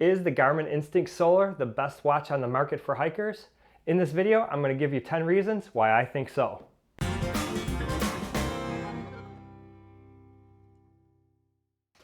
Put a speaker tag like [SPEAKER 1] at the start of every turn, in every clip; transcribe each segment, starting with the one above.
[SPEAKER 1] Is the Garmin Instinct Solar the best watch on the market for hikers? In this video, I'm going to give you 10 reasons why I think so.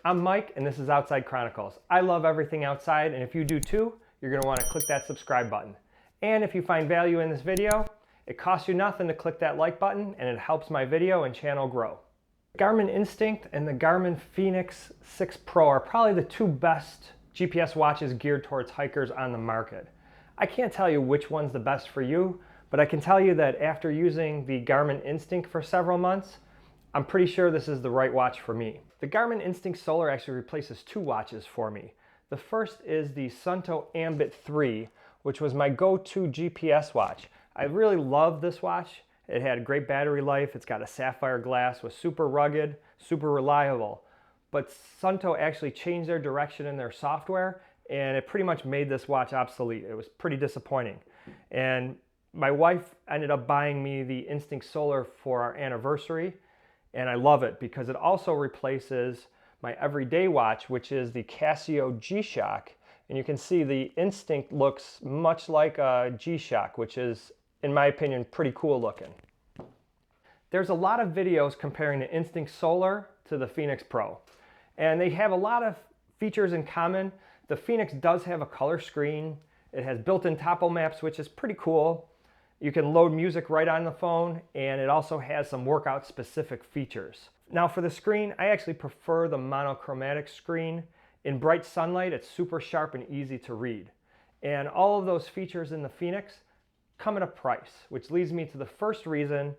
[SPEAKER 1] I'm Mike and this is Outside Chronicles. I love everything outside, and if you do too, you're going to want to click that subscribe button. And if you find value in this video, it costs you nothing to click that like button and it helps my video and channel grow. Garmin Instinct and the Garmin Fenix 6 Pro are probably the two best GPS watches geared towards hikers on the market. I can't tell you which one's the best for you, but I can tell you that after using the Garmin Instinct for several months, I'm pretty sure this is the right watch for me. The Garmin Instinct Solar actually replaces two watches for me. The first is the Suunto Ambit 3, which was my go-to GPS watch. I really love this watch. It had great battery life, it's got a sapphire glass, was super rugged, super reliable. But Suunto actually changed their direction in their software, and it pretty much made this watch obsolete. It was pretty disappointing. And my wife ended up buying me the Instinct Solar for our anniversary, and I love it because it also replaces my everyday watch, which is the Casio G-Shock. And you can see the Instinct looks much like a G-Shock, which is, in my opinion, pretty cool looking. There's a lot of videos comparing the Instinct Solar to the Fenix Pro, and they have a lot of features in common. The Fenix does have a color screen. It has built-in topo maps, which is pretty cool. You can load music right on the phone, and it also has some workout specific features. Now for the screen, I actually prefer the monochromatic screen. In bright sunlight, it's super sharp and easy to read. And all of those features in the Fenix come at a price, which leads me to the first reason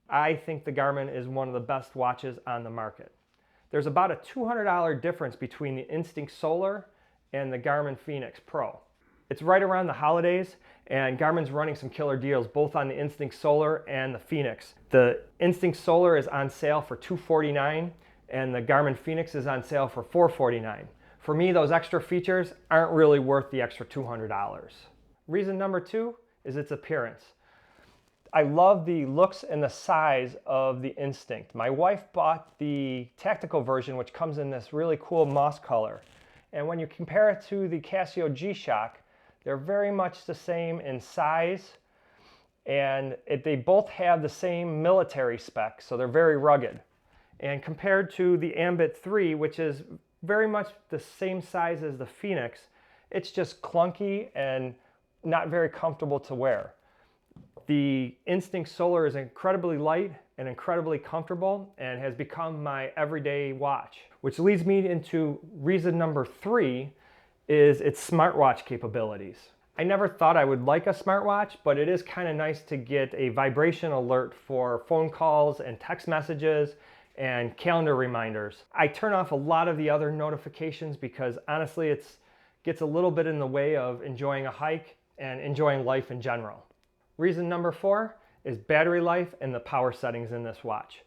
[SPEAKER 1] I think the Garmin is one of the best watches on the market. There's about a $200 difference between the Instinct Solar and the Garmin Fenix Pro. It's right around the holidays, and Garmin's running some killer deals both on the Instinct Solar and the Fenix. The Instinct Solar is on sale for $249 and the Garmin Fenix is on sale for $449. For me, those extra features aren't really worth the extra $200. Reason number two is its appearance. I love the looks and the size of the Instinct. My wife bought the tactical version, which comes in this really cool moss color. And when you compare it to the Casio G-Shock, they're very much the same in size, and they both have the same military specs, so they're very rugged. And compared to the Ambit 3, which is very much the same size as the Fenix, it's just clunky and not very comfortable to wear. The Instinct Solar is incredibly light and incredibly comfortable and has become my everyday watch. Which leads me into reason number three, is its smartwatch capabilities. I never thought I would like a smartwatch, but it is kind of nice to get a vibration alert for phone calls and text messages and calendar reminders. I turn off a lot of the other notifications because honestly it gets a little bit in the way of enjoying a hike and enjoying life in general. Reason number four is battery life and the power settings in this watch.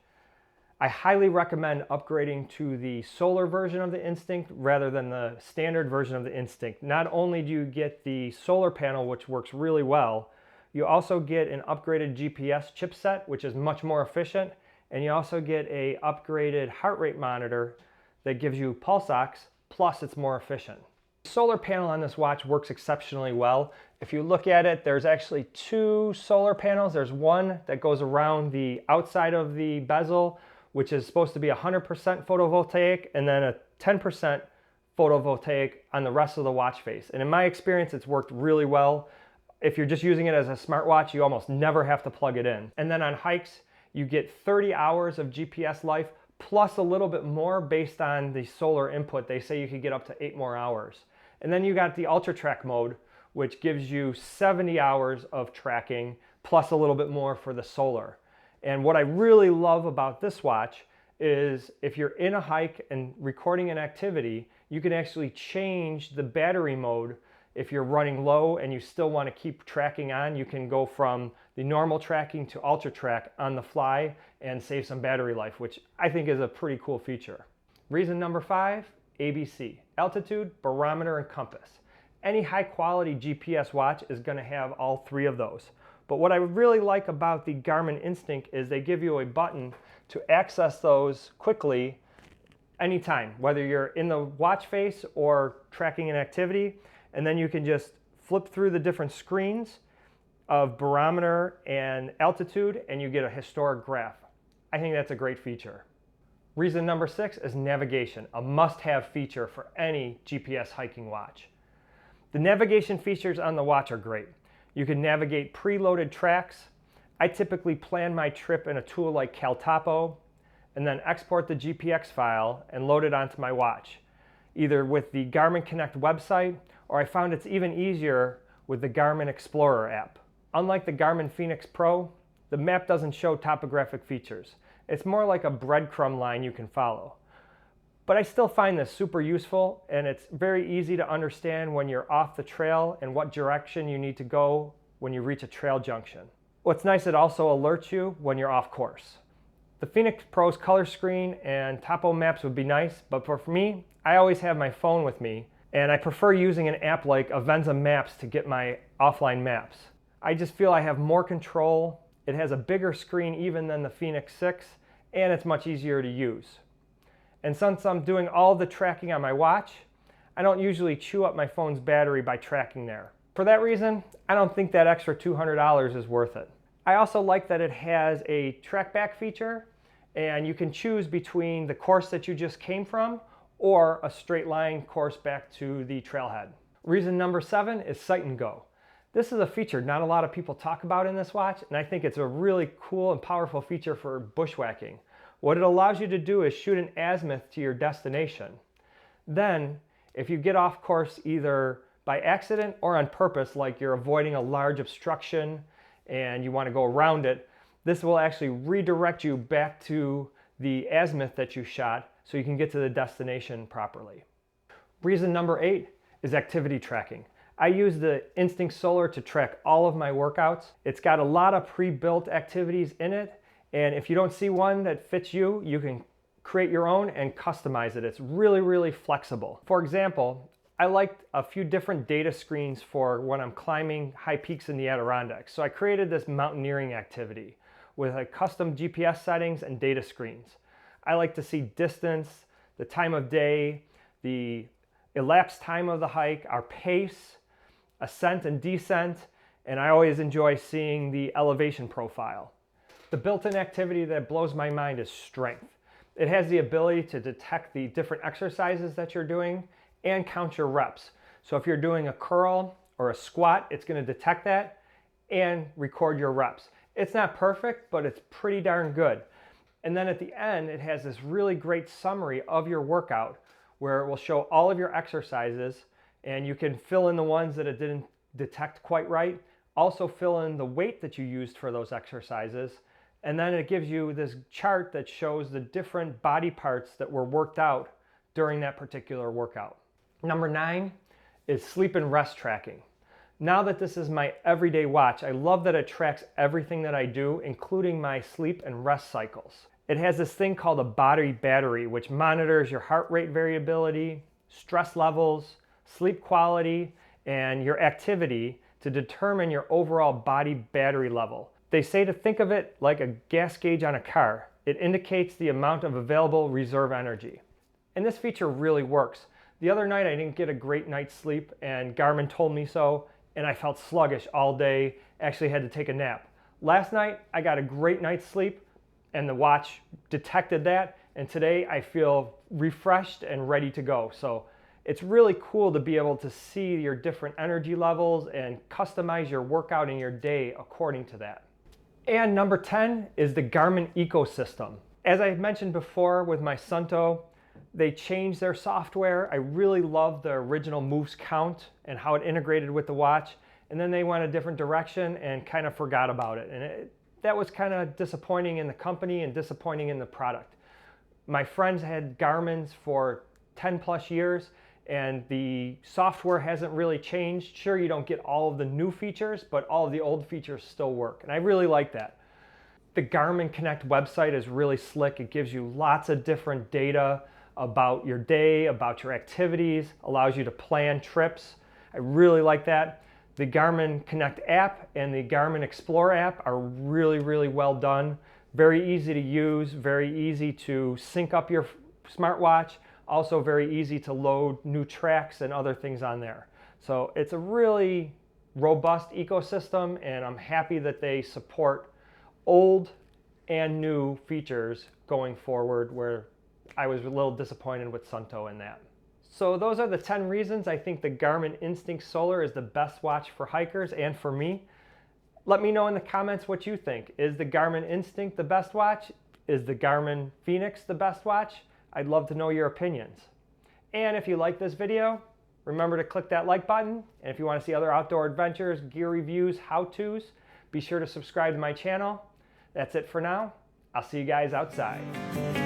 [SPEAKER 1] I highly recommend upgrading to the solar version of the Instinct rather than the standard version of the Instinct. Not only do you get the solar panel, which works really well, you also get an upgraded GPS chipset, which is much more efficient, and you also get an upgraded heart rate monitor that gives you pulse ox, plus it's more efficient. The solar panel on this watch works exceptionally well. If you look at it, there's actually two solar panels. There's one that goes around the outside of the bezel, which is supposed to be 100% photovoltaic, and then a 10% photovoltaic on the rest of the watch face. And in my experience, it's worked really well. If you're just using it as a smartwatch, you almost never have to plug it in. And then on hikes, you get 30 hours of GPS life, plus a little bit more based on the solar input. They say you could get up to 8 more hours. And then you got the Ultra Track mode, which gives you 70 hours of tracking, plus a little bit more for the solar. And what I really love about this watch is if you're in a hike and recording an activity, you can actually change the battery mode. If you're running low and you still want to keep tracking on, you can go from the normal tracking to Ultra Track on the fly and save some battery life, which I think is a pretty cool feature. Reason number five, ABC, altitude, barometer, and compass. Any high quality GPS watch is going to have all three of those. But what I really like about the Garmin Instinct is they give you a button to access those quickly anytime, whether you're in the watch face or tracking an activity. And then you can just flip through the different screens of barometer and altitude, and you get a historic graph. I think that's a great feature. Reason number 6 is navigation, a must-have feature for any GPS hiking watch. The navigation features on the watch are great. You can navigate preloaded tracks. I typically plan my trip in a tool like CalTopo and then export the GPX file and load it onto my watch, either with the Garmin Connect website, or I found it's even easier with the Garmin Explorer app. Unlike the Garmin Fenix Pro, the map doesn't show topographic features. It's more like a breadcrumb line you can follow. But I still find this super useful, and it's very easy to understand when you're off the trail and what direction you need to go when you reach a trail junction. What's nice, it also alerts you when you're off course. The Fenix Pro's color screen and topo maps would be nice, but for me, I always have my phone with me, and I prefer using an app like Avenza Maps to get my offline maps. I just feel I have more control. It has a bigger screen even than the Fenix 6, and it's much easier to use. And since I'm doing all the tracking on my watch, I don't usually chew up my phone's battery by tracking there. For that reason, I don't think that extra $200 is worth it. I also like that it has a Trackback feature, and you can choose between the course that you just came from or a straight line course back to the trailhead. Reason number 7 is Sight and Go. This is a feature not a lot of people talk about in this watch, and I think it's a really cool and powerful feature for bushwhacking. What it allows you to do is shoot an azimuth to your destination. Then, if you get off course either by accident or on purpose, like you're avoiding a large obstruction and you want to go around it, this will actually redirect you back to the azimuth that you shot so you can get to the destination properly. Reason number 8 is activity tracking. I use the Instinct Solar to track all of my workouts. It's got a lot of pre-built activities in it, and if you don't see one that fits you, you can create your own and customize it. It's really, really flexible. For example, I liked a few different data screens for when I'm climbing high peaks in the Adirondacks. So I created this mountaineering activity with a custom GPS settings and data screens. I like to see distance, the time of day, the elapsed time of the hike, our pace, ascent and descent, and I always enjoy seeing the elevation profile. The built-in activity that blows my mind is strength. It has the ability to detect the different exercises that you're doing and count your reps. So if you're doing a curl or a squat, it's going to detect that and record your reps. It's not perfect, but it's pretty darn good. And then at the end, it has this really great summary of your workout where it will show all of your exercises, and you can fill in the ones that it didn't detect quite right. Also fill in the weight that you used for those exercises. And then it gives you this chart that shows the different body parts that were worked out during that particular workout. Number 9 is sleep and rest tracking. Now that this is my everyday watch, I love that it tracks everything that I do, including my sleep and rest cycles. It has this thing called a body battery, which monitors your heart rate variability, stress levels, sleep quality, and your activity to determine your overall body battery level. They say to think of it like a gas gauge on a car. It indicates the amount of available reserve energy. And this feature really works. The other night I didn't get a great night's sleep, and Garmin told me so, and I felt sluggish all day, actually had to take a nap. Last night I got a great night's sleep, and the watch detected that, and today I feel refreshed and ready to go. So it's really cool to be able to see your different energy levels and customize your workout in your day according to that. And number 10 is the Garmin Ecosystem. As I mentioned before with my Sunto, they changed their software. I really love the original moves count and how it integrated with the watch, and then they went a different direction and kind of forgot about it. And that was kind of disappointing in the company and disappointing in the product. My friends had Garmin's for 10 plus years, and the software hasn't really changed. Sure, you don't get all of the new features, but all of the old features still work, and I really like that. The Garmin Connect website is really slick. It gives you lots of different data about your day, about your activities, allows you to plan trips. I really like that. The Garmin Connect app and the Garmin Explorer app are really, really well done. Very easy to use, very easy to sync up your smartwatch. Also very easy to load new tracks and other things on there. So it's a really robust ecosystem, and I'm happy that they support old and new features going forward, where I was a little disappointed with Suunto in that. So those are the 10 reasons I think the Garmin Instinct Solar is the best watch for hikers and for me. Let me know in the comments what you think. Is the Garmin Instinct the best watch? Is the Garmin Fenix the best watch? I'd love to know your opinions. And if you like this video, remember to click that like button. And if you want to see other outdoor adventures, gear reviews, how-tos, be sure to subscribe to my channel. That's it for now. I'll see you guys outside.